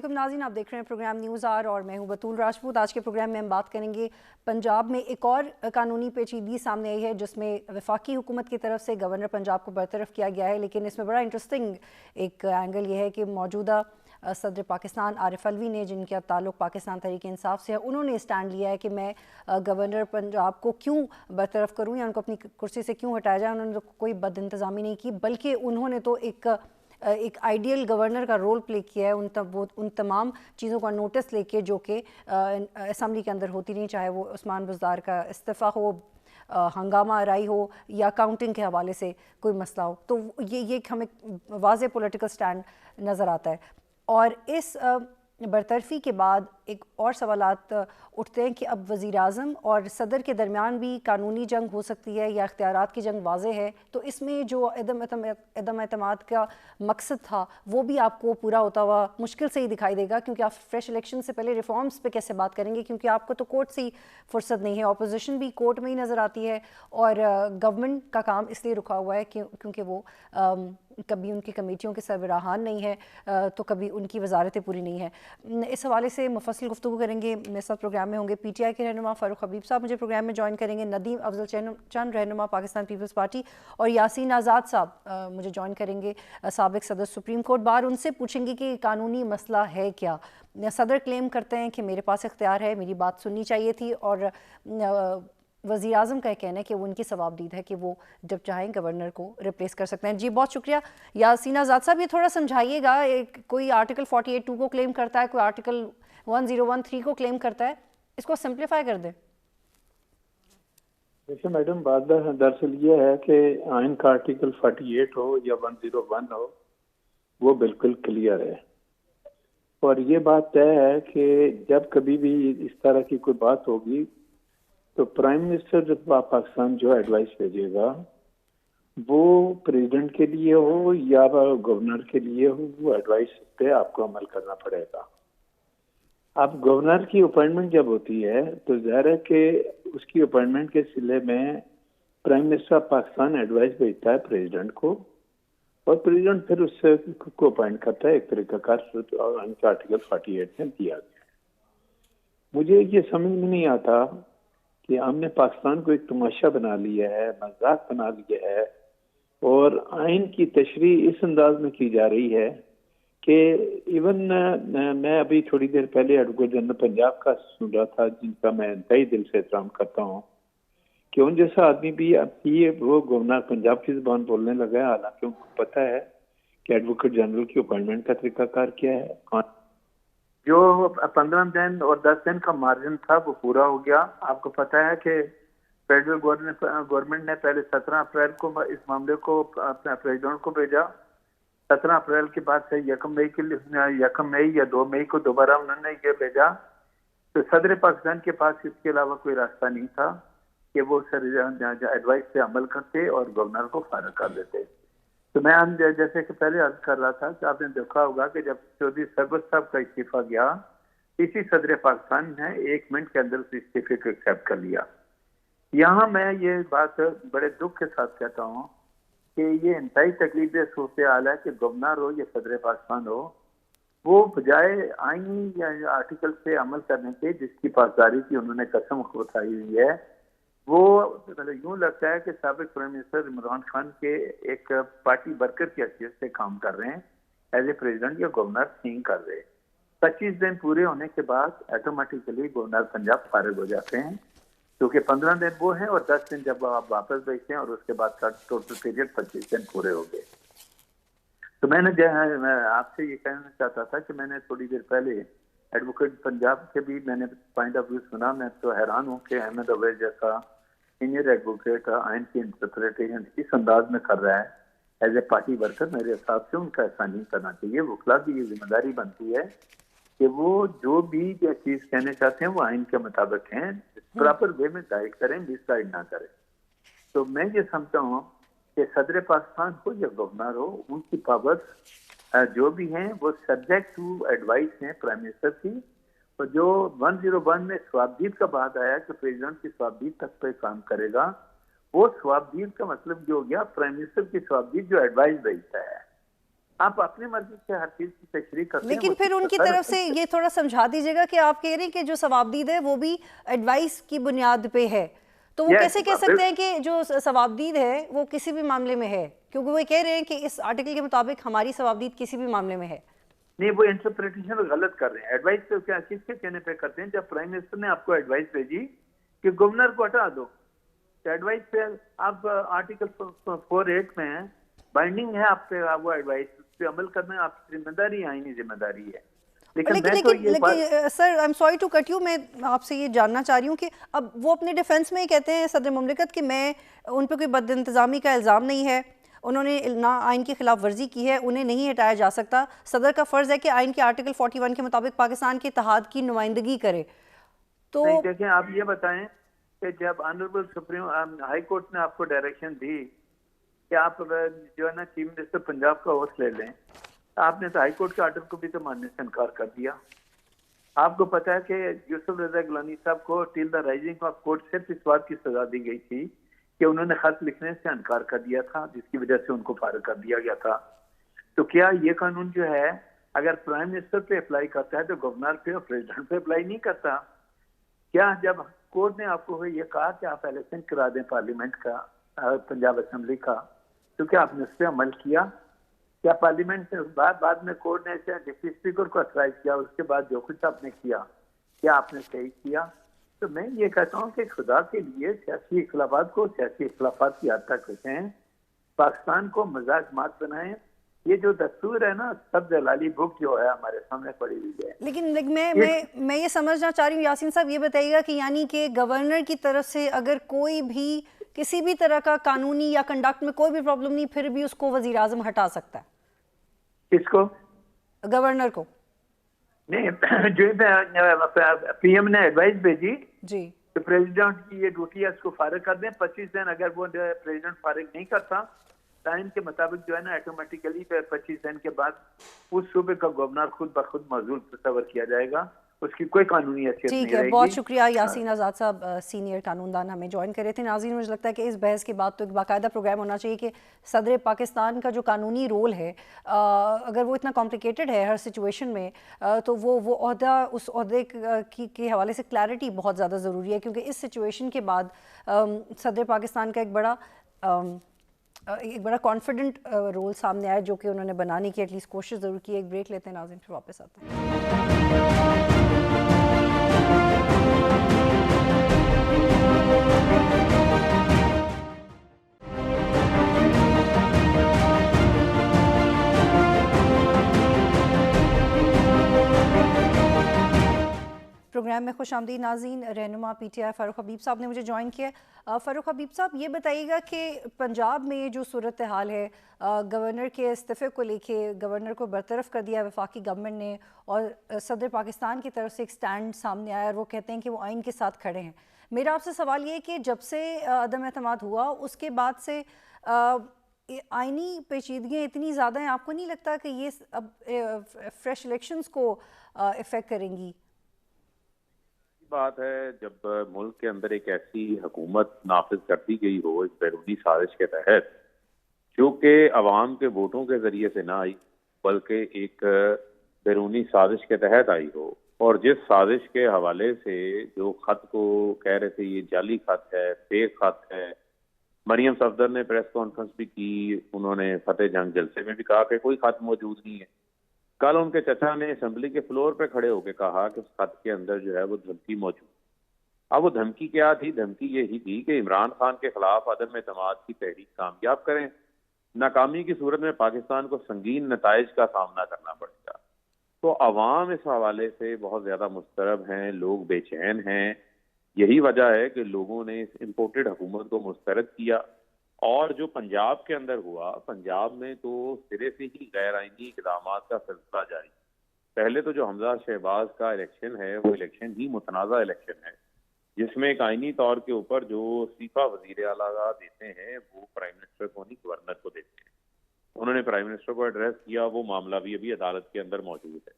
अस्सलामुअलैकुम नाज़रीन, आप देख रहे हैं प्रोग्राम न्यूज़ आर और मैं हूं बतूल राजपूत। आज के प्रोग्राम में हम बात करेंगे पंजाब में एक और कानूनी पेचीदगी सामने आई है जिसमें वफाकी हुकूमत की तरफ से गवर्नर पंजाब को बरतरफ किया गया है। लेकिन इसमें बड़ा इंटरेस्टिंग एक एंगल ये है कि मौजूदा सदर पाकिस्तान आरिफ अलवी ने, जिनका ताल्लुक पाकिस्तान तहरीक इंसाफ से है, उन्होंने स्टैंड लिया है कि मैं गवर्नर पंजाब को क्यों बरतरफ करूँ या उनको अपनी कुर्सी से क्यों हटाया जाए। उन्होंने तो कोई बद इंतज़ामी नहीं की, बल्कि उन्होंने तो एक आइडियल गवर्नर का रोल प्ले किया है। उन तमाम चीज़ों का नोटिस लेके जो कि असम्बली के अंदर होती नहीं, चाहे वो उस्मान बुज़दार का इस्तीफ़ा हो, हंगामा आराई हो या काउंटिंग के हवाले से कोई मसला हो। तो ये हमें वाज़ेह पॉलिटिकल स्टैंड नज़र आता है। और इस बरतरफी के बाद एक और सवालात उठते हैं कि अब वज़ीर आज़म और सदर के दरमियान भी कानूनी जंग हो सकती है या इख्तियारात की जंग वाज़ेह है। तो इसमें जो अदम एतमाद का मकसद था वो भी आपको पूरा होता हुआ मुश्किल से ही दिखाई देगा, क्योंकि आप फ्रेश इलेक्शन से पहले रिफॉर्म्स पे कैसे बात करेंगे, क्योंकि आपको तो कोर्ट से ही फुर्सत नहीं है। अपोजिशन भी कोर्ट में ही नज़र आती है और गवर्नमेंट का काम इसलिए रुका हुआ है क्योंकि वो कभी उनकी कमेटियों के सरबराहान नहीं है तो कभी उनकी वजारतें पूरी नहीं है। इस हवाले से मुफस्सिल गुफ्तगू करेंगे। मेरे साथ प्रोग्राम में होंगे PTI के रहनुमा फ़ारूक हबीब साहब, मुझे प्रोग्राम में ज्वाइन करेंगे। नदीम अफजल चंद रहनुमा पाकिस्तान पीपल्स पार्टी, और यासीन आज़ाद साहब मुझे ज्वाइन करेंगे, साबिक सदर सुप्रीम कोर्ट बार। उनसे पूछेंगे कि कानूनी मसला है क्या। सदर क्लेम करते हैं कि मेरे पास इख्तियार है, मेरी बात सुननी चाहिए थी, और वज़ीर आज़म का कहना है कि वो उनकी सवाबदीद है कि वो जब चाहें गवर्नर को रिप्लेस कर सकते हैं। जी बहुत शुक्रिया। यासीन आज़ाद साहब, ये थोड़ा समझाइएगा, कोई आर्टिकल 48(2) को क्लेम करता है, कोई आर्टिकल 1013 को क्लेम करता है, इसको सिंप्लीफाई कर दें। देखिए मैडम, बात दरअसल ये है कि आइन का आर्टिकल 48 हो या 101 हो, वो बिल्कुल क्लियर है। और ये बात तय है कि जब कभी भी इस तरह की कोई बात होगी तो प्राइम मिनिस्टर पाकिस्तान जो एडवाइस भेजेगा वो प्रेसिडेंट के लिए हो या गवर्नर के लिए हो, वो एडवाइस पे आपको अमल करना पड़ेगा। अब गवर्नर की अपॉइंटमेंट जब होती है तो जाहिर है कि उसकी अपॉइंटमेंट के सिलसिले में प्राइम मिनिस्टर पाकिस्तान एडवाइस भेजता है प्रेसिडेंट को, और प्रेसिडेंट फिर उससे को अपॉइंट करता है। एक तरीकाकार आर्टिकल 48 में दिया गया। मुझे ये समझ में नहीं आता कि हमने पाकिस्तान को एक तमाशा बना लिया है, मजाक बना लिया है, और आइन की तशरीह इस अंदाज में की जा रही है कि इवन मैं अभी थोड़ी देर पहले एडवोकेट जनरल पंजाब का सुन रहा था, जिनका मैं इंतहाई दिल से एहतराम करता हूँ, कि उन जैसा आदमी भी अब ये वो गवर्नर पंजाब की जुबान बोलने लगा है, हालांकि उनको पता है कि एडवोकेट जनरल की अपॉइंटमेंट का तरीकाकार क्या है। जो 15 दिन और 10 दिन का मार्जिन था वो पूरा हो गया। आपको पता है कि फेडरल गवर्नमेंट ने पहले 17 अप्रैल को इस मामले को प्रेसिडेंट को भेजा। 17 अप्रैल के बाद से 1 मई या 2 मई को दोबारा उन्होंने ये भेजा। तो सदर पाकिस्तान के पास इसके अलावा कोई रास्ता नहीं था कि वो एडवाइस पे अमल करते और गवर्नर को फारिग कर देते। तो मैं जैसे कि पहले अर्ज कर रहा था कि आपने देखा होगा कि जब चौधरी सरबत साहब का इस्तीफा गया, इसी सदर पाकिस्तान ने 1 मिनट के अंदर उस इस्तीफे को एक्सेप्ट कर लिया। यहाँ मैं ये बात बड़े दुख के साथ कहता हूँ कि ये इंतहाई तकलीफ सूरत हाल है कि गवर्नर हो या सदर पाकिस्तान हो, वो बजाय आईनी या आर्टिकल से अमल करने के जिसकी पासदारी की उन्होंने कसम उठाई हुई है, वो मतलब यूं लगता है कि साबिक प्राइम मिनिस्टर इमरान खान के एक पार्टी वर्कर की हैसियत से काम कर रहे हैं, एज ए प्रेसिडेंट या गवर्नर नहीं कर रहे। 25 दिन पूरे होने के बाद ऑटोमेटिकली गवर्नर पंजाब फारिग हो जाते हैं, क्योंकि 15 दिन वो हैं और 10 दिन जब आप वापस भेजते हैं, और उसके बाद का टोटल पीरियड 25 दिन पूरे हो गए। तो मैं आपसे ये कहना चाहता था कि मैंने थोड़ी देर पहले एडवोकेट पंजाब के भी मैंने पॉइंट ऑफ व्यू सुना। मैं तो हैरान हूँ कि अहमद अवैध जैसा सीनियर एडवोकेट आइन की इंटरप्रिटेशन इस अंदाज में कर रहा है एज ए पार्टी वर्कर। मेरे हिसाब से उनका ऐसा नहीं करना चाहिए। वकला की ये जिम्मेदारी बनती है कि वो जो भी चीज कहने चाहते हैं वो आइन के मुताबिक हैं, प्रॉपर वे में गाइड करें, मिसगाइड ना करें। तो मैं ये समझता हूँ कि सदर पाकिस्तान हो या गवर्नर हो, उनकी पावर्स जो भी हैं वो सब्जेक्ट टू एडवाइस हैं प्राइम मिनिस्टर की। तो जो 101 में स्वाबदीद का बात आया कि प्रेसिडेंट की स्वाबदीद तक पे काम करेगा, वो स्वाबदीद का मतलब जो हो गया प्राइम मिनिस्टर की स्वाबदीद जो एडवाइस भेजता है, आप अपनी मर्जी से हर चीज की तशरीह करते हैं। लेकिन फिर उनकी तरफ से ये थोड़ा समझा दीजिएगा कि आप कह रहे हैं कि जो सवाबदीद है वो भी एडवाइस की बुनियाद पे है, तो वो कैसे कह सकते हैं कि जो सवाबदीद है वो किसी भी मामले में है, क्योंकि वो कह रहे हैं कि इस आर्टिकल के मुताबिक हमारी सवाबदीद किसी भी मामले में है। नहीं, वो इंटरप्रिटेशन गलत कर रहे हैं। एडवाइस तो क्या किसके कहने पे करते हैं? जब प्राइम मिनिस्टर ने आपको एडवाइस भेजी कि गवर्नर को हटा दो, तो एडवाइस पे आप आर्टिकल 48 में बाइंडिंग है आप पे, वो एडवाइस पे अमल करना आपकी जिम्मेदारी है, आईनी जिम्मेदारी है। लेकिन sir, I am sorry to cut you, मैं आपसे ये जानना चाह रही हूँ कि अब वो अपने डिफेंस में कहते हैं सदर मुमलिकत कि मैं उन पर कोई बदइंतजामी का इल्ज़ाम नहीं है, उन्होंने ना आइन की खिलाफ वर्जी की है, उन्हें नहीं हटाया जा सकता। सदर का फ़र्ज़ है कि आइन के आर्टिकल 41 के मुताबिक पाकिस्तान के इत्तेहाद की नुमाइंदगी करे। तो देखें, आप ये बताएं कि जब ऑनरेबल सुप्रीम हाई कोर्ट ने आपको डायरेक्शन दी कि आप जो है ना चीफ मिनिस्टर पंजाब का ओथ ले लें, आपने तो हाई कोर्ट के ऑर्डर को भी तो मानने से इनकार कर दिया। आपको पता है कि यूसुफ रजा गिलानी साहब को till the rising of court सिर्फ इस बात की सजा दी गई थी कि उन्होंने खत लिखने से इनकार कर दिया था, जिसकी वजह से उनको फारिग कर दिया गया था। तो क्या ये कानून जो है अगर प्राइम मिनिस्टर पे अप्लाई करता है तो गवर्नर पे और प्रेसिडेंट पे अप्लाई नहीं करता? क्या जब कोर्ट ने आपको ये कहा कि आप इलेक्शन करा दें पार्लियामेंट का, पंजाब असेंबली का, तो क्या आपने उस पर अमल किया? क्या पार्लियामेंट से बाद में कोर्ट ने डिप्टी स्पीकर को अथराइज किया, उसके बाद जो कुछ आपने किया क्या आपने सही किया? तो मैं ये कहता हूँ कि खुदा के लिए सियासी इख्लाफात को सियासी इख्लाफात की हद तक रखें, पाकिस्तान को मजाक मत बनाएं। ये जो दस्तूर है ना, सब दलाली बुक जो है हमारे सामने पड़ी हुई है। लेकिन मैं ये समझना चाह रही हूँ यासीन साहब, ये बताइएगा कि यानी कि गवर्नर की तरफ से अगर कोई भी किसी भी तरह का कानूनी या कंडक्ट में कोई भी प्रॉब्लम नहीं, फिर भी उसको वजीर आजम हटा सकता है? किसको? गवर्नर को? नहीं, जो पीएम ने एडवाइस भेजी जी, तो प्रेसिडेंट की ये ड्यूटी है, उसको फारिग कर दें 25 दिन। अगर वो प्रेसिडेंट फारिग नहीं करता, टाइम के मुताबिक जो है ना ऑटोमेटिकली 25 दिन के बाद उस सूबे का गवर्नर खुद ब खुद मौजूद तस्वर किया जाएगा, उसकी कोई कानूनी हैसियत नहीं रहेगी। ठीक है, बहुत शुक्रिया यासीन आज़ाद साहब, सीनियर कानूनदान हमें ज्वाइन करे थे। नाज़रीन, मुझे लगता है कि इस बहस के बाद तो एक बाकायदा प्रोग्राम होना चाहिए कि सदर पाकिस्तान का जो कानूनी रोल है, अगर वो इतना कॉम्प्लिकेटेड है हर सिचुएशन में, तो वो ओहदा उस ओहदे के हवाले से क्लैरिटी बहुत ज़्यादा ज़रूरी है, क्योंकि इस सिचुएशन के बाद सदर पाकिस्तान का एक बड़ा कॉन्फिडेंट रोल सामने आया, जो कि उन्होंने बनाने की एटलीस्ट कोशिश ज़रूर की। एक ब्रेक लेते हैं नाज़रीन, फिर वापस आते हैं। प्रोग्राम में खुश आमदीद नाज़रीन। रहनुमा PTI फ़ारूक हबीब साहब ने मुझे ज्वाइन किया। फ़ारूक हबीब साहब, ये बताइएगा कि पंजाब में जो सूरत हाल है, गवर्नर के इस्तीफ़े को लेके गवर्नर को बरतरफ कर दिया वफाकी गवर्नमेंट ने, और सदर पाकिस्तान की तरफ से एक स्टैंड सामने आया और वो कहते हैं कि वो आइन के साथ खड़े हैं। मेरा आपसे सवाल ये है कि जब से अदम एतमाद हुआ उसके बाद से आइनी पेचीदगियाँ इतनी ज़्यादा हैं, आपको नहीं लगता कि ये अब फ्रेश इलेक्शंस को इफ़ेक्ट करेंगी? बात है, जब मुल्क के अंदर एक ऐसी हुकूमत नाफिज कर दी गई हो इस बैरूनी साजिश के तहत, जो कि अवाम के वोटों के जरिए से ना आई बल्कि एक बैरूनी साजिश के तहत आई हो, और जिस साजिश के हवाले से जो खत को कह रहे थे ये जाली खत है, फेक खत है, मरियम सफदर ने प्रेस कॉन्फ्रेंस भी की, उन्होंने फतेह जंग जलसे में भी कहा कि कोई खत मौजूद नहीं है। कल उनके चचा ने असेंबली के फ्लोर पे खड़े होकर कहा कि उस खत के अंदर जो है वो धमकी मौजूद। अब वो धमकी क्या थी? धमकी यही थी कि इमरान खान के खिलाफ अदम एतमाद की तहरीक कामयाब करें, नाकामी की सूरत में पाकिस्तान को संगीन नताइज का सामना करना पड़ेगा। तो अवाम इस हवाले से बहुत ज्यादा मुस्तरब हैं, लोग बेचैन हैं। यही वजह है कि लोगों ने इस इम्पोर्टेड हुकूमत को मुस्तरद किया। और जो पंजाब के अंदर हुआ, पंजाब में तो सिरे से ही गैर आईनी इक़दाम का सिलसिला जारी। पहले तो जो हमजा शहबाज का इलेक्शन है वो इलेक्शन ही मुतनाज़ा इलेक्शन है, जिसमें एक आईनी तौर के ऊपर जो इस्तीफा वज़ीर आला देते हैं वो प्राइम मिनिस्टर को नहीं गवर्नर को देते हैं। उन्होंने प्राइम मिनिस्टर को एड्रेस किया, वो मामला भी अभी अदालत के अंदर मौजूद है।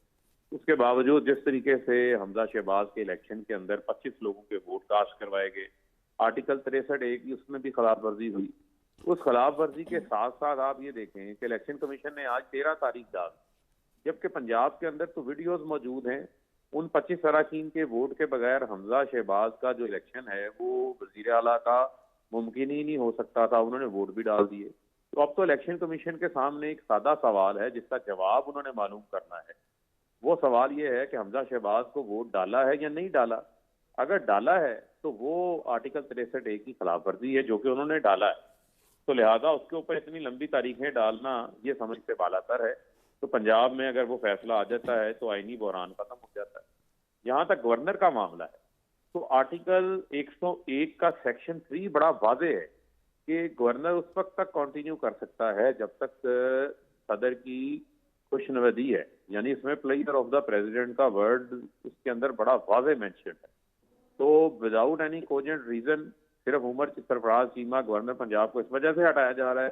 उसके बावजूद जिस तरीके से हमजा शहबाज के इलेक्शन के अंदर 25 लोगों के वोट कास्ट करवाए गए, आर्टिकल 63A की उसमें भी खिलाफ वर्जी हुई, उस खिलाफ वर्जी के साथ साथ आप ये देखें कि इलेक्शन कमीशन ने आज 13 तारीख डाल, जबकि पंजाब के अंदर तो वीडियोस मौजूद हैं। उन 25 अरकान के वोट के बगैर हमजा शहबाज का जो इलेक्शन है वो वजीर आला का मुमकिन ही नहीं हो सकता था, उन्होंने वोट भी डाल दिए। तो अब तो इलेक्शन कमीशन के सामने एक सादा सवाल है जिसका जवाब उन्होंने मालूम करना है। वो सवाल ये है कि हमजा शहबाज को वोट डाला है या नहीं डाला। अगर डाला है तो वो आर्टिकल 63A की खिलाफ वर्जी है जो कि उन्होंने डाला है, तो लिहाजा उसके ऊपर इतनी लंबी तारीखें डालना ये समझ से बालातर है। तो पंजाब में अगर वो फैसला आ जाता है तो आईनी बहरान खत्म हो जाता है। जहां तक गवर्नर का मामला है तो आर्टिकल 101 का सेक्शन 3 बड़ा वाजे है कि गवर्नर उस वक्त तक कंटिन्यू कर सकता है जब तक सदर की खुशनवदी है, यानी इसमें प्लेयर ऑफ द प्रेसिडेंट का वर्ड उसके अंदर बड़ा वाजे मेंशन है। तो विदाउट एनी कोजेंट रीजन सिर्फ उमर सरफराज चीमा गवर्नर पंजाब को इस वजह से हटाया जा रहा है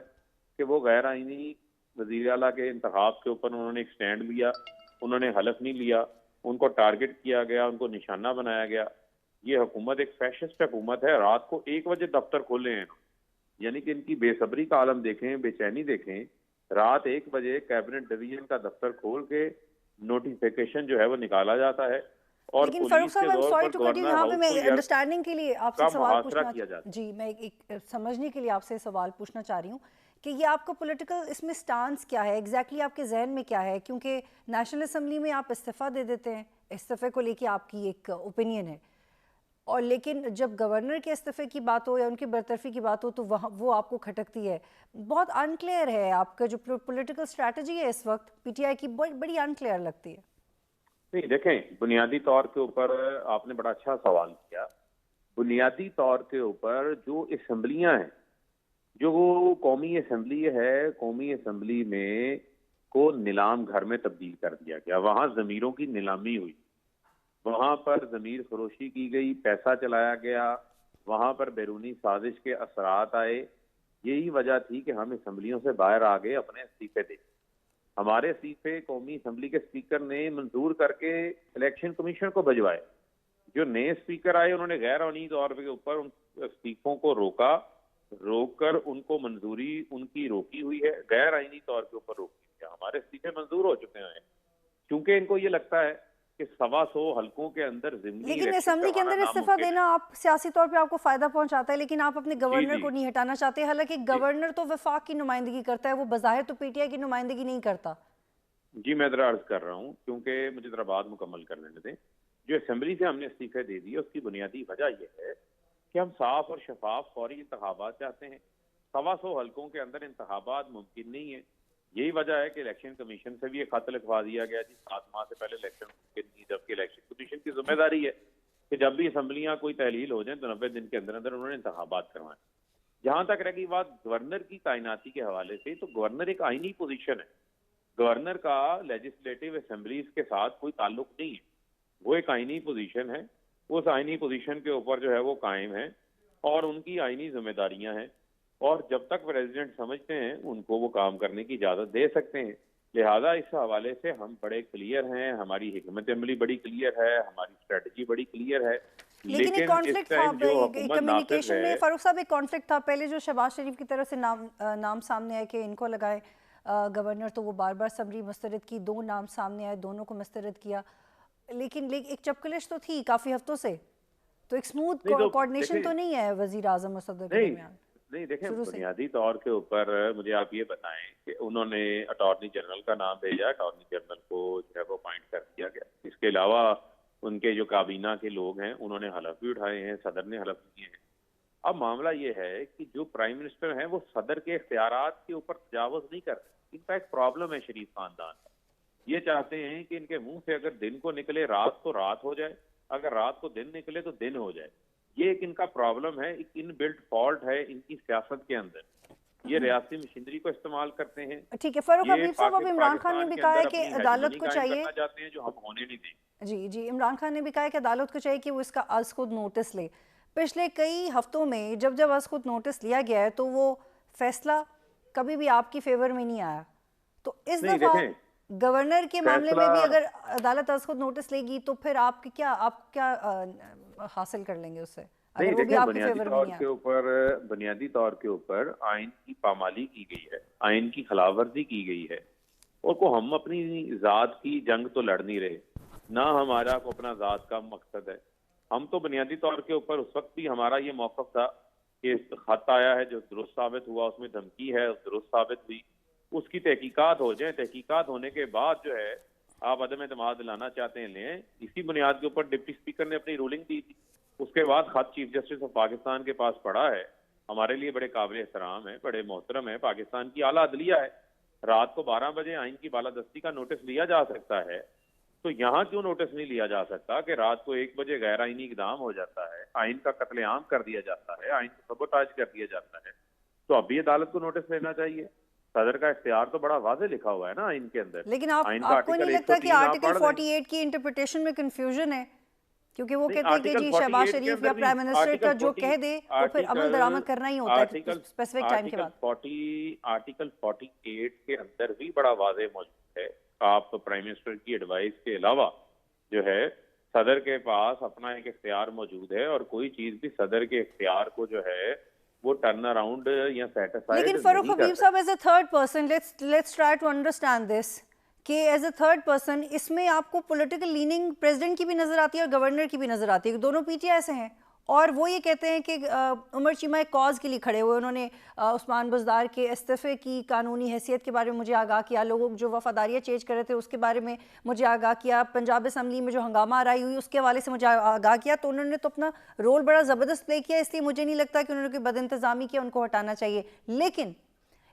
कि वो गैर आईनी वजीर आला के इंतखाब के ऊपर उन्होंने एक स्टैंड लिया, उन्होंने हलफ नहीं लिया, उनको टारगेट किया गया, उनको निशाना बनाया गया। ये हुकूमत एक फैशिस्ट हुकूमत है। रात को 1 बजे दफ्तर खोले हैं, यानी कि इनकी बेसब्री का आलम देखें, बेचैनी देखें। रात 1 बजे कैबिनेट डिवीजन का दफ्तर खोल के नोटिफिकेशन जो है वो निकाला जाता है और लेकिन फारूक पुलिस के साहब, दौर सॉरी पर टू कट यू, गवर्नर यहाँ पे हाउस मैं को अंडरस्टैंडिंग के लिए आपसे का सवाल मुहासरा पूछना किया जाता है। जी, मैं एक समझने के लिए आपसे सवाल पूछना चाह रही हूँ कि ये आपका पॉलिटिकल इसमें स्टांस क्या है, एग्जैक्टली आपके जहन में क्या है? क्योंकि नेशनल असेंबली में आप इस्तीफा दे देते हैं, इस्तीफे को लेके आपकी एक ओपिनियन है, और लेकिन जब गवर्नर के इस्तीफे की बात हो या उनकी बरतरफी की बात हो तो वहाँ वो आपको खटकती है। बहुत अनक्लियर है आपका जो पॉलिटिकल स्ट्रैटेजी है इस वक्त पीटीआई की, बड़ी अनक्लियर लगती है। नहीं देखें, बुनियादी तौर के ऊपर आपने बड़ा अच्छा सवाल किया। बुनियादी तौर के ऊपर जो असेंबलियां हैं, जो वो कौमी असेंबली है, कौमी असेंबली में को नीलाम घर में तब्दील कर दिया गया। वहां जमीरों की नीलामी हुई, वहां पर जमीर फरोशी की गई, पैसा चलाया गया, वहां पर बैरूनी साजिश के असरात आए। यही वजह थी कि हम असेंबलियों से बाहर आ गए, अपने इस्तीफे दे। हमारे इस्तीफे कौमी असेंबली के स्पीकर ने मंजूर करके इलेक्शन कमीशन को भिजवाए। जो नए स्पीकर आए उन्होंने गैर आईनी तौर के ऊपर उन इस्तीफों को रोककर उनको मंजूरी उनकी रोकी हुई है, गैर आईनी तौर के ऊपर रोकी है। हमारे इस्तीफे मंजूर हो चुके हैं क्योंकि इनको ये लगता है कि 125 हलकों के अंदर जिमनी लेकिन इलेक्शन असेंबली के करवाना अंदर इस्तीफा नामुमकिन है। देना आप सियासी तौर पे आपको फायदा पहुंचाता है, लेकिन आप अपने गवर्नर जी को नहीं हटाना चाहते। हालांकि गवर्नर तो वफाक की नुमाइंदगी करता है, वो बज़ाहिर तो पीटीआई की नुमाइंदगी नहीं करता। जी, मैं जरा अर्ज कर रहा हूँ क्योंकि मुझे जरा बात मुकम्मल कर लेने दें। जो असेंबली से हमने इस्तीफे दे दिए उसकी बुनियादी वजह यह है कि हम साफ और शफाफ फौरी इंतखाबात चाहते हैं। 125 हलकों के अंदर इंतखाबात मुमकिन नहीं है। यही वजह है कि इलेक्शन कमीशन से भी एक खत लिखवा दिया गया जी 7 माह से पहले इलेक्शन मुमकिन नहीं, जबकि इलेक्शन कमीशन की जिम्मेदारी है कि जब भी असेंबलियां कोई तहलील हो जाए तो 90 दिन के अंदर अंदर उन्होंने इंतखाबात करवाएं। जहां तक रही बात गवर्नर की तैनाती के हवाले से, तो गवर्नर एक आईनी पोजीशन है। गवर्नर का लेजिस्लेटिव असेंबलीज के साथ कोई ताल्लुक नहीं है, वो एक आईनी पोजीशन है। उस आईनी पोजीशन के ऊपर जो है वो कायम है और उनकी आईनी जिम्मेदारियां हैं, और जब तक प्रेसिडेंट समझते हैं उनको वो काम करने की इजाजत दे सकते हैं। लिहाजा इस हवाले से हम बड़े क्लियर हैं, हमारी हिकमत अमली बड़ी क्लियर है, हमारी स्ट्रेटजी बड़ी क्लियर है। लेकिन एक कॉन्फ्लिक्ट था कम्युनिकेशन में फारूक साहब, एक कॉन्फ्लिक्ट था पहले जो शहबाज शरीफ की तरफ से नाम सामने आए कि इनको लगाए गवर्नर, तो वो बार बार समरी मुस्तरद की, 2 नाम सामने आए, दोनों को मुस्तरद किया। लेकिन एक चपकलिश तो थी काफी हफ्तों से, तो एक स्मूथ कोऑर्डिनेशन तो नहीं है वजीर आजम और सदर के दरमियान। नहीं देखें, बुनियादी तौर के ऊपर मुझे आप ये बताएं कि उन्होंने अटॉर्नी जनरल का नाम भेजा, अटॉर्नी जनरल को जो है वो अपॉइंट कर दिया गया। इसके अलावा उनके जो काबीना के लोग हैं उन्होंने हलफ भी उठाए हैं, सदर ने हलफ दिए हैं। अब मामला ये है कि जो प्राइम मिनिस्टर हैं वो सदर के इख्तियारात के ऊपर तजावुज नहीं करते। इनका एक प्रॉब्लम है शरीफ खानदान का, ये चाहते हैं कि इनके मुंह से अगर दिन को निकले रात तो रात हो जाए, अगर रात को दिन निकले तो दिन हो जाए। ये एक इनका प्रॉब्लम है, एक इनबिल्ट फॉल्ट है इनकी सियासत के अंदर। ये रियासती मशीनरी को इस्तेमाल करते हैं। ठीक है फारूक हबीब साहब, अब इमरान खान ने भी कहा है कि अदालत को चाहिए, चाहते हैं जो हम होने नहीं देंगे। जी, इमरान खान ने भी कहा है कि अदालत को चाहिए कि वो इसका अज़ खुद नोटिस ले। पिछले कई हफ्तों में जब अज़ खुद नोटिस लिया गया है तो वो फैसला कभी भी आपकी फेवर में नहीं आया। तो इस दफा गवर्नर के मामले में भी अगर अदालत अज़ खुद नोटिस लेगी तो फिर आप क्या हासिल कर लेंगे उससे? अगर नहीं वो भी देखें, आपके फेवर में नहीं आए। बुनियादी तौर के ऊपर आइन की पामाली की गई है, आइन की खिलाफवर्जी की गई है, और को हम अपनी जात की जंग तो लड़ नहीं रहे, ना हमारा को अपना जात का मकसद है। हम तो बुनियादी तौर के ऊपर उस वक्त भी हमारा ये मौक़िफ़ था कि खत आया है जो दुरुस्त साबित हुआ, उसमें धमकी है दुरुस्त साबित हुई, उसकी तहकीकात हो जाए, तहकीकात होने के बाद जो है आप अदम एतमाद दिलाना चाहते हैं लें। इसी बुनियाद के ऊपर डिप्टी स्पीकर ने अपनी रूलिंग दी थी, उसके बाद खत चीफ जस्टिस ऑफ पाकिस्तान के पास पड़ा है। हमारे लिए बड़े काबिल एहतराम है, बड़े मोहतरम है, पाकिस्तान की आला अदलिया है। रात को 12 बजे आइन की बालादस्ती का नोटिस लिया जा सकता है, तो यहाँ क्यों नोटिस नहीं लिया जा सकता कि रात को 1 बजे गैर आइनी इक़दाम हो जाता है, आइन का कत्लेआम कर दिया जाता है, आइन को सबोताज कर दिया जाता है, तो अब भी अदालत को नोटिस लेना चाहिए। सदर का इख्तियार तो बड़ा वाज़ेह लिखा हुआ है ना आइन के अंदर। लेकिन आपको नहीं लगता कि आर्टिकल 48 की इंटरप्रिटेशन में कंफ्यूजन है? क्योंकि वो कहते हैं कि जी शहबाज शरीफ या प्राइम मिनिस्टर का जो कह दे तो फिर अमल दरामद करना ही होता है स्पेसिफिक टाइम के बाद। आर्टिकल 48 के अंदर भी बड़ा वाज़ेह मौजूद है। आप प्राइम मिनिस्टर की एडवाइस के अलावा जो है सदर के पास अपना एक इख्तियार मौजूद है, और कोई चीज भी सदर के इख्तियार को जो है वो टर्न अराउंड या सेटिस्फाइड। लेकिन फारूक हबीब साहब, as a third person, let's try to understand this कि एज अ थर्ड पर्सन इसमें आपको पॉलिटिकल लीनिंग प्रेसिडेंट की भी नजर आती है और गवर्नर की भी नजर आती है। दोनों पीटीआई से हैं और वो ये कहते हैं कि उमर चीमा एक कॉज के लिए खड़े हुए। उन्होंने उस्मान बुज़दार के इस्तीफ़े की कानूनी हैसियत के बारे में मुझे आगाह किया, लोगों जो वफादारियाँ चेंज कर रहे थे उसके बारे में मुझे आगाह किया, पंजाब असम्बली में जो हंगामा आराई हुई उसके हवाले से मुझे आगाह किया। तो उन्होंने तो अपना रोल बड़ा ज़बरदस्त प्ले किया, इसलिए मुझे नहीं लगता कि उन्होंने कोई बदइंतज़ामी किया, उनको हटाना चाहिए। लेकिन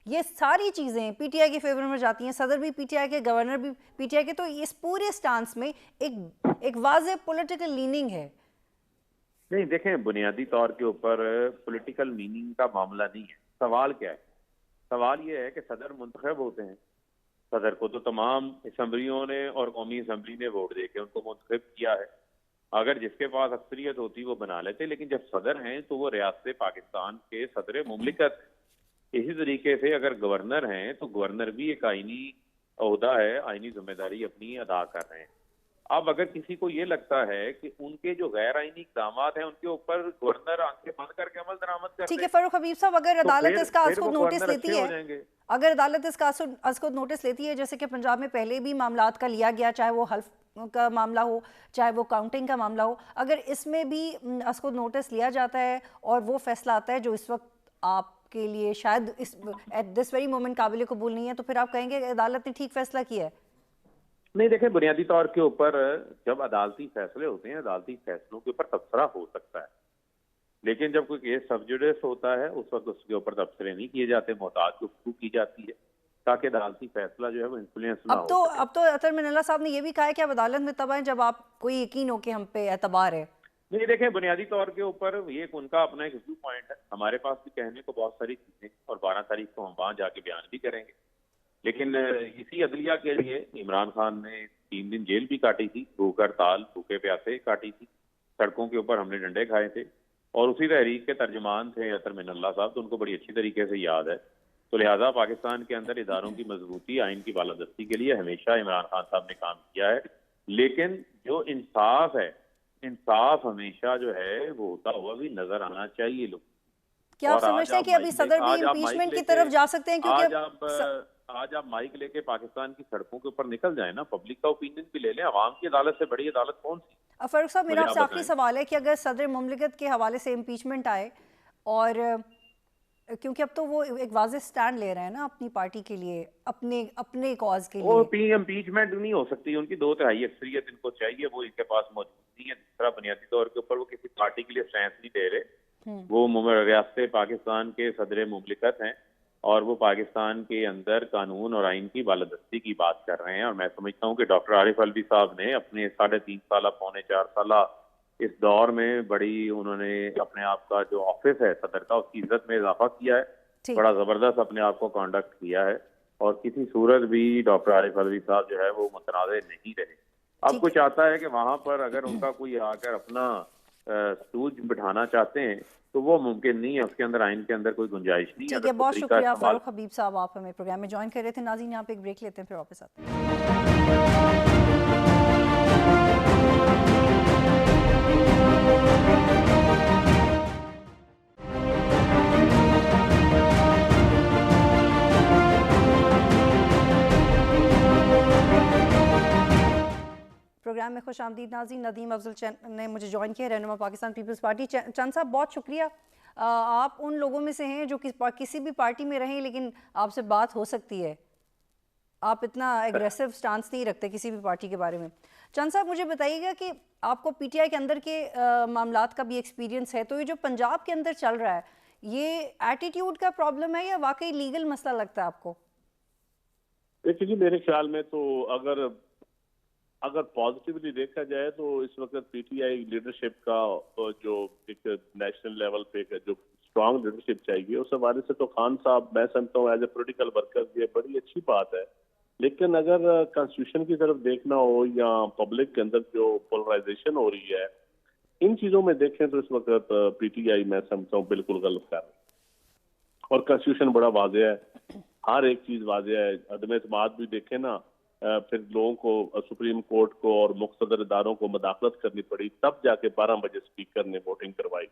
ये सारी चीज़ें पीटीआई के फेवर में जाती हैं, सदर भी पीटीआई के, गवर्नर भी पीटीआई के, तो इस पूरे स्टांस में एक वाज़ेह पॉलिटिकल लीनिंग है। नहीं देखें, बुनियादी तौर के ऊपर पॉलिटिकल मीनिंग का मामला नहीं है। सवाल क्या है? सवाल ये है कि सदर मुंतखब होते हैं, सदर को तो तमाम असम्बलियों ने और कौमी असम्बली ने वोट दे के उनको मुंतखब किया है। अगर जिसके पास अक्सरियत होती वो बना लेते, लेकिन जब सदर हैं तो वो रियासत पाकिस्तान के सदर मुमलिकत। इसी तरीके से अगर गवर्नर हैं तो गवर्नर भी एक आईनी ओहदा है, आईनी जिम्मेदारी अपनी अदा कर रहे हैं। अब अगर किसी को ये लगता है कि उनके जो गैर आईनी इक़दाम हैं उनके ऊपर गवर्नर आंखें बंद करके अमल दरामद कर, ठीक है फारूक हबीब साहब, अगर अदालत इसका आज खुद नोटिस लेती है, अगर अदालत इसका आज खुद नोटिस लेती है, जैसे कि पंजाब में पहले भी मामलात का लिया गया, चाहे वो हल्फ का मामला हो चाहे वो काउंटिंग का मामला हो, अगर इसमें भी आज खुद नोटिस लिया जाता है और वो फैसला आता है जो इस वक्त आपके लिए शायद इस एट दिस वेरी मोमेंट काबिल कबूल नहीं है, तो फिर आप कहेंगे अदालत ने ठीक फैसला किया है? नहीं देखें, बुनियादी तौर के ऊपर जब अदालती फैसले होते हैं, अदालती फैसलों के ऊपर तबसरा हो सकता है, लेकिन जब कोई केस सब जुडिस होता है उस वक्त उसके ऊपर तबसरे नहीं किए जाते, मोहताज गुफ्तगू की जाती है ताकि अदालती फैसला जो है वो इन्फ्लुएंस ना हो। अब तो अतर मिनल्ला साहब ने यह भी कहा है कि अब अदालत में तब आए जब आप कोई यकीन हो कि हम पे एतबार है। नहीं देखें, बुनियादी तौर के ऊपर ये उनका अपना एक व्यू पॉइंट है, हमारे पास भी कहने को बहुत सारी चीजें, और 12 तारीख को हम वहां जाके बयान भी करेंगे। लेकिन इसी अदलिया के लिए इमरान खान ने 3 दिन जेल भी काटी थी, भूख हड़ताल, भूखे प्यासे काटी थी, सड़कों के ऊपर हमने डंडे खाए थे, और उसी तहरीक के तर्जमान थे अतर मिनल्ला साहब, तो उनको बड़ी अच्छी तरीके से याद है। तो लिहाजा पाकिस्तान के अंदर इदारों की मजबूती, आइन की बालादस्ती के लिए हमेशा इमरान खान साहब ने काम किया है। लेकिन जो इंसाफ है, इंसाफ हमेशा जो है वो होता हुआ भी नजर आना चाहिए लोग। क्या आप समझते हैं कि अभी सदर भी इम्पीचमेंट की तरफ जा सकते हैं? क्योंकि आज आप माइक लेके पाकिस्तान की सड़कों के ऊपर निकल जाए ना, पब्लिक का ओपिनियन भी ले लें, अवाम की अदालत से बड़ी अदालत कौन सी? फारूक साहब, मेरा आपसे आखिरी सवाल है कि अगर सदर मुमलिकत के हवाले से इम्पीचमेंट आए, और क्योंकि अब तो वो एक वाज़ेह स्टैंड ले रहे हैं ना अपनी पार्टी के लिए, अपने कॉज के लिए, इम्पीचमेंट नहीं हो सकती, उनकी 2/3 अक्सरियत इनको चाहिए, वो इनके पास मौजूद नहीं है। दूसरा, बुनियादी तौर के ऊपर वो किसी पार्टी के लिए स्टैंड नहीं दे रहे, वो रियासत पाकिस्तान के सदर मुमलिकत हैं और वो पाकिस्तान के अंदर कानून और आइन की बालादस्ती की बात कर रहे हैं। और मैं समझता हूँ कि डॉक्टर आरिफ अलवी साहब ने अपने 3.5 साल पौने 4 साल इस दौर में बड़ी उन्होंने अपने आप का जो ऑफिस है सदर का, उसकी इज्जत में इजाफा किया है, बड़ा जबरदस्त अपने आप को कंडक्ट किया है, और किसी सूरत भी डॉक्टर आरिफ अलवी साहब जो है वो मुतनाज़ नहीं रहे। अब कुछ आता है कि वहां पर अगर उनका कोई आकर अपना सूझ बिठाना चाहते हैं तो वो मुमकिन नहीं है, उसके अंदर आइन के अंदर कोई गुंजाइश नहीं है। ठीक है, बहुत शुक्रिया फारूक हबीब साहब, आप हमें प्रोग्राम में ज्वाइन कर रहे थे। नाज़रीन, यहाँ पे एक ब्रेक लेते हैं, फिर वापस आते हैं। खुशामदीद नाज़रीन। नदीम अफजल ने मुझे ज्वाइन किया, रहनुमा पाकिस्तान पीपल्स पार्टी। चंद साहब बहुत शुक्रिया, आप उन लोगों में से हैं जो किसी भी पार्टी में रहें लेकिन आपसे बात हो सकती है, आप इतना एग्रेसिव स्टांस नहीं रखते किसी भी पार्टी के बारे में। चंद साहब मुझे बताइएगा कि आपको पीटीआई के अंदर के मामलात का भी एक्सपीरियंस है, तो ये जो पंजाब के अंदर चल रहा है ये एटीट्यूड का प्रॉब्लम है या वाकई लीगल मसला लगता है आपको? देखिए जी, मेरे ख्याल में तो अगर पॉजिटिवली देखा जाए तो इस वक्त पीटीआई लीडरशिप का जो एक नेशनल लेवल पे जो स्ट्रांग लीडरशिप चाहिए, उस हवाले से तो खान साहब, मैं समझता हूँ एज ए पॉलिटिकल वर्कर ये बड़ी अच्छी बात है। लेकिन अगर कॉन्स्टिट्यूशन की तरफ देखना हो या पब्लिक के अंदर जो पोलराइजेशन हो रही है, इन चीजों में देखें तो इस वक्त पीटीआई मैं समझता हूँ बिल्कुल गलत कर रही है। और कॉन्स्टिट्यूशन बड़ा वाज़ेह है, हर एक चीज वाज़ेह है। अदम एतमाद भी देखें ना, फिर लोगों को सुप्रीम कोर्ट को और मुख्तदर इदारों को मदाखलत करनी पड़ी, तब जाके 12 बजे स्पीकर ने वोटिंग करवाई।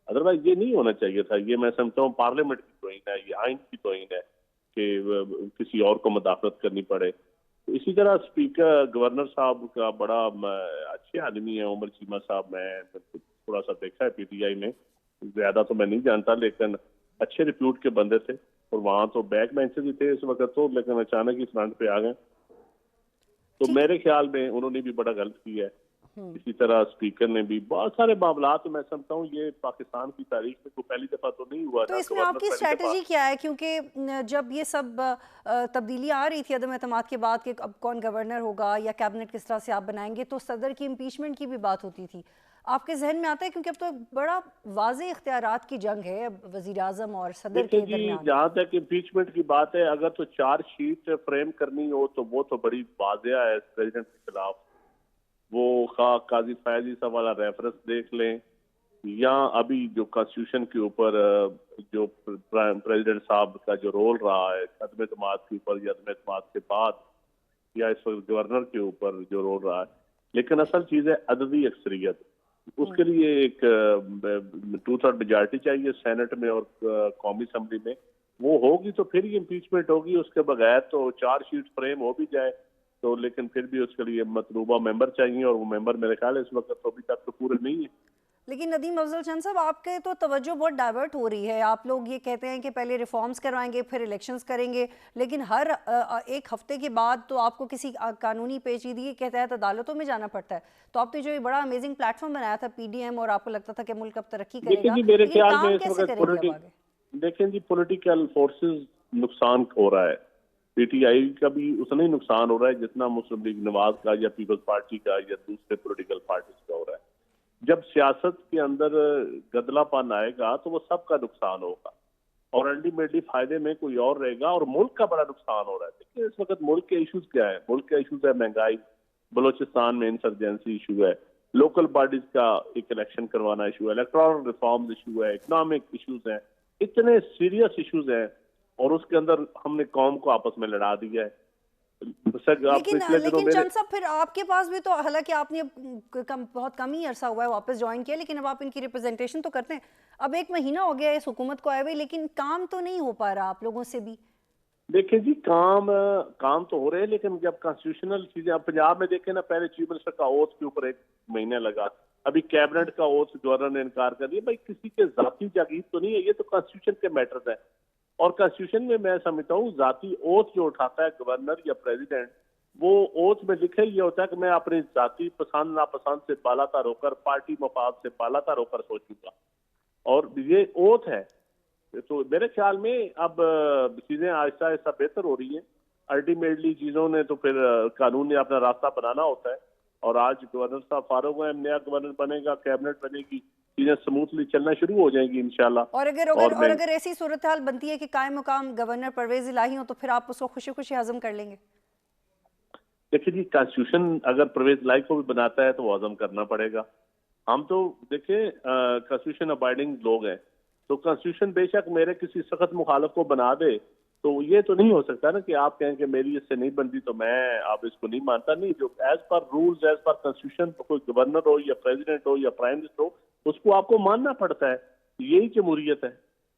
अदरवाइज ये नहीं होना चाहिए था। ये मैं समझता हूँ पार्लियामेंट की तौहीन है, ये आइन की तौहीन है कि किसी और को मदाखलत करनी पड़े। तो इसी तरह स्पीकर गवर्नर साहब का बड़ा अच्छे आदमी है उमर चीमा साहब। मैं थोड़ा सा देखा है पीटीआई में, ज्यादा तो मैं नहीं जानता, लेकिन अच्छे रिप्यूट के बंदे थे और वहां तो बैक बेंचेस ही थे इस वक्त तो, लेकिन अचानक ही फ्रंट पे आ गए। तो मेरे ख्याल में उन्होंने भी बड़ा गलत किया है। इसी तरह स्पीकर ने भी बहुत सारे मामलात, मैं समझता हूँ ये पाकिस्तान की तारीख में कोई पहली दफा तो नहीं हुआ। तो इसमें आपकी स्ट्रेटजी क्या है? क्योंकि जब ये सब तब्दीलियां आ रही थी अदम एतमाद के बाद कि अब कौन गवर्नर होगा या कैबिनेट किस तरह से आप बनाएंगे, तो सदर की इम्पीचमेंट की भी बात होती थी। आपके जहन में आता है, क्योंकि अब तो बड़ा वाज़ेह इख्तियारात की जंग है वज़ीर आज़म और सदर के दरमियान। जहाँ तक इम्पीचमेंट की बात है, अगर तो चार्जशीट फ्रेम करनी हो तो वो तो बड़ी वाज़ेह है प्रेसिडेंट के खिलाफ। वो काजी फैजी साहब वाला रेफरेंस देख लें, या अभी जो कॉन्स्टिट्यूशन के ऊपर जो प्रेसिडेंट साहब का जो रोल रहा है अदम एतमाद के ऊपर या अदम एतमाद के बाद, या इस वक्त गवर्नर के ऊपर जो रोल रहा है। लेकिन असल चीज़ है अददी अक्सरियत। उसके लिए एक 2/3 मेजॉरिटी चाहिए सेनेट में और कौमी असम्बली में। वो होगी तो फिर ही इम्पीचमेंट होगी। उसके बगैर तो चार्जशीट फ्रेम हो भी जाए तो, लेकिन फिर भी उसके लिए मतलूबा मेंबर चाहिए, और वो मेंबर मेरे ख्याल है इस वक्त तो अभी तक तो पूरे नहीं है। लेकिन नदीम अफजल चंद साहब, आपके तो तवज्जो बहुत डाइवर्ट हो रही है। आप लोग ये कहते हैं कि पहले रिफॉर्म्स करवाएंगे फिर इलेक्शंस करेंगे, लेकिन हर एक हफ्ते के बाद तो आपको किसी कानूनी पेचीदगी के तहत अदालतों में जाना पड़ता है। तो आपने जो ये बड़ा अमेजिंग प्लेटफॉर्म बनाया था पीडीएम, और आपको लगता था कि मुल्क अब तरक्की करेगा, मेरे ख्याल काम में कैसे करेंगे अब आगे? देखें जी, पॉलिटिकल फोर्सेस नुकसान हो रहा है। पीटीआई का भी उतना ही नुकसान हो रहा है जितना मुस्लिम लीग नवाज का या पीपल्स पार्टी का या दूसरे पॉलिटिकल पार्टीज का हो रहा है। जब सियासत के अंदर गदलापन आएगा तो वो सबका नुकसान होगा और अल्टीमेटली फायदे में कोई और रहेगा, और मुल्क का बड़ा नुकसान हो रहा है। देखिए इस वक्त मुल्क के इश्यूज क्या है? मुल्क के इश्यूज है महंगाई, बलोचिस्तान में इंसर्जेंसी इशू है, लोकल बॉडीज का एक इलेक्शन करवाना इशू है, इलेक्टोरल रिफॉर्म्स इशू है, इकोनॉमिक इश्यूज हैं, इतने सीरियस इश्यूज हैं, और उसके अंदर हमने कौम को आपस में लड़ा दिया है। लेकिन चंद साहब, फिर आपके पास भी तो, हालांकि आपने बहुत कम ही अरसा हुआ है वापस ज्वाइन किया, लेकिन अब आप इनकी रिप्रेजेंटेशन तो करते हैं। अब 1 महीना हो गया है इस हुकूमत को आए हुए, लेकिन काम तो नहीं हो पा रहा आप लोगों से भी। देखिए जी, काम तो हो रहे हैं, लेकिन जब कॉन्स्टिट्यूशनल चीजें, आप पंजाब में देखें ना, पहले चीफ मिनिस्टर का ओथ के ऊपर 1 महीना लगा, अभी कैबिनेट का ओथ गवर्नर ने इनकार कर दिया। भाई किसी के जाती जागीर तो नहीं है, ये तो कॉन्स्टिट्यूशन के मैटर्स है। और कॉन्स्टिट्यूशन में मैं समझता हूँ जाती ओथ जो उठाता है गवर्नर या प्रेसिडेंट, वो ओथ में लिखे ये होता है कि मैं अपनी जाति पसंद नापसंद से बालातर होकर, पार्टी मफाद से बालातर होकर सोचूंगा, और ये ओथ है। तो मेरे ख्याल में अब चीजें आहिस्ता आहिस्ता बेहतर हो रही हैं। अल्टीमेटली चीजों ने तो फिर कानून ने अपना रास्ता बनाना होता है, और आज गवर्नर साहब फारूक हैं, नया गवर्नर बनेगा, कैबिनेट बनेगी, चीजें स्मूथली चलना शुरू हो जाएंगी इंशाल्लाह। और अगर ऐसी सूरत हाल बनती है कि कायम मुकाम गवर्नर परवेज इलाही हो, तो फिर आप उसको खुशी खुशी हजम कर लेंगे? देखिए जी, कॉन्स्टिट्यूशन अगर परवेज इलाही को भी बनाता है तो वो हजम करना पड़ेगा। हम तो देखिए कॉन्स्टिट्यूशन अबाइडिंग लोग हैं, तो कॉन्स्टिट्यूशन बेशक मेरे किसी सख्त मुखालफ को बना दे, तो ये तो नहीं हो सकता ना कि आप कहें कि मेरी इससे नहीं बनती तो मैं आप इसको नहीं मानता। नहीं, जो as per rules, as per constitution, कोई गवर्नर हो या प्रेसिडेंट हो या प्राइम मिनिस्टर हो, उसको आपको मानना पड़ता है। यही जमहूरियत है।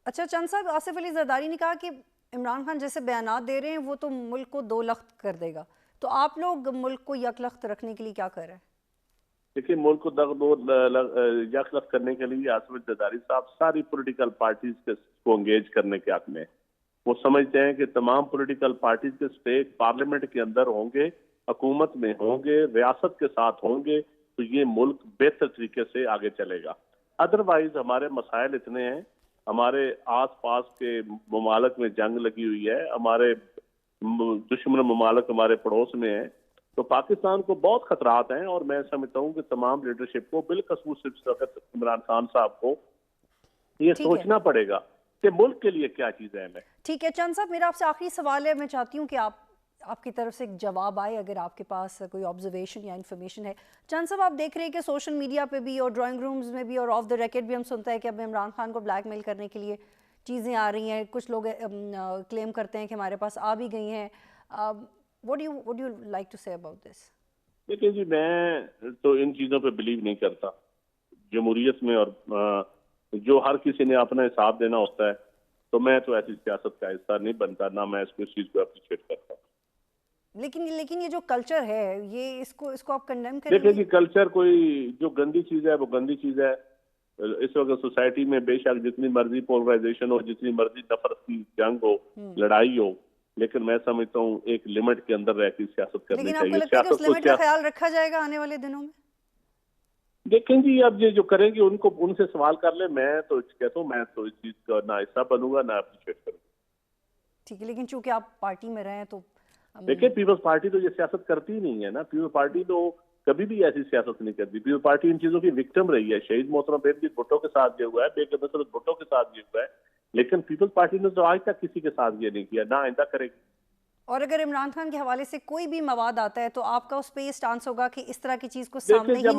अच्छा चंद साहब, आसिफ अली जरदारी ने कहा कि इमरान खान जैसे बयानात दे रहे हैं वो तो मुल्क को 2 लख्त कर देगा, तो आप लोग मुल्क को 1 लख्त रखने के लिए क्या कर रहे हैं? देखिए, मुल्क को यकलख करने के लिए आसिफ जरदारी साहब सारी पॉलिटिकल पार्टीज को एंगेज करने के हक में। वो समझते हैं कि तमाम पॉलिटिकल पार्टीज के स्टेक पार्लियामेंट के अंदर होंगे, हुकूमत में होंगे, रियासत के साथ होंगे, तो ये मुल्क बेहतर तरीके से आगे चलेगा। अदरवाइज हमारे मसाइल इतने हैं, हमारे आस पास के ममालक में जंग लगी हुई है, हमारे दुश्मन ममालक हमारे पड़ोस में है, तो पाकिस्तान को बहुत खतरात हैं। और मैं समझता हूँ कि तमाम लीडरशिप को, बिलखसूस इमरान खान साहब को ये सोचना पड़ेगा कि मुल्क के लिए क्या चीजें हैं। ठीक है चंद साहब, मेरा आपसे आखिरी सवाल है, मैं चाहती हूँ कि आपकी तरफ से एक जवाब आए, अगर आपके पास कोई ऑब्जर्वेशन या इन्फॉर्मेशन है। चंद साहब, आप देख रहे हैं कि सोशल मीडिया पे भी और ड्राइंग रूम्स में भी और ऑफ द रिकॉर्ड भी हम सुनते हैं कि अब इमरान खान को ब्लैकमेल करने के लिए चीज़ें आ रही हैं। कुछ लोग क्लेम करते हैं कि हमारे पास आ भी गई हैं। What do you like to say about this? देखिए जी, मैं तो इन चीज़ों पे बिलीव नहीं करता जमहूरियत में, और जो हर किसी ने अपना हिसाब देना होता है, तो मैं तो ऐसी सियासत का हिस्सा नहीं बनता, ना मैं इस चीज़ को अप्रिशिएट करता। लेकिन ये जो कल्चर है, ये इसको आप कंडेम करेंगे? देखिए जी, कल्चर कोई जो गंदी चीज़ है वो गंदी चीज़ है। इस वक्त सोसाइटी में बेशक जितनी मर्जी पोलराइजेशन हो, जितनी मर्जी नफरत की जंग हो, लड़ाई हो, लेकिन मैं समझता हूँ एक लिमिट के अंदर रह के सियासत करनी चाहिए। लेकिन आपको लगता है कि उस लिमिट का ख्याल रखा जाएगा आने वाले दिनों में? देखें जी, अब ये जो करेंगे उनसे सवाल कर ले। मैं तो कहता हूँ, मैं तो इस चीज का ना हिस्सा बनूंगा ना अप्रिशिएट करूंगा। ठीक है, लेकिन चूंकि आप पार्टी में रहे हैं तो देखिए, पीपल्स पार्टी तो ये सियासत करती ही नहीं है ना। पीपल्स पार्टी तो कभी भी ऐसी सियासत नहीं करती। पीपल्स पार्टी इन चीजों की विक्टिम रही है। शहीद मोहतरम बेनजीर भुट्टो के साथ ये हुआ है, बेगम नसरत भुट्टो के साथ ये हुआ है, लेकिन पीपल्स पार्टी ने तो आज तक किसी के साथ ये नहीं किया, ना आइंदा करेगी। और अगर इमरान खान के हवाले से कोई भी मवाद आता है तो आपका उस पर ये स्टांस होगा कि इस तरह की चीज को सामने ही नहीं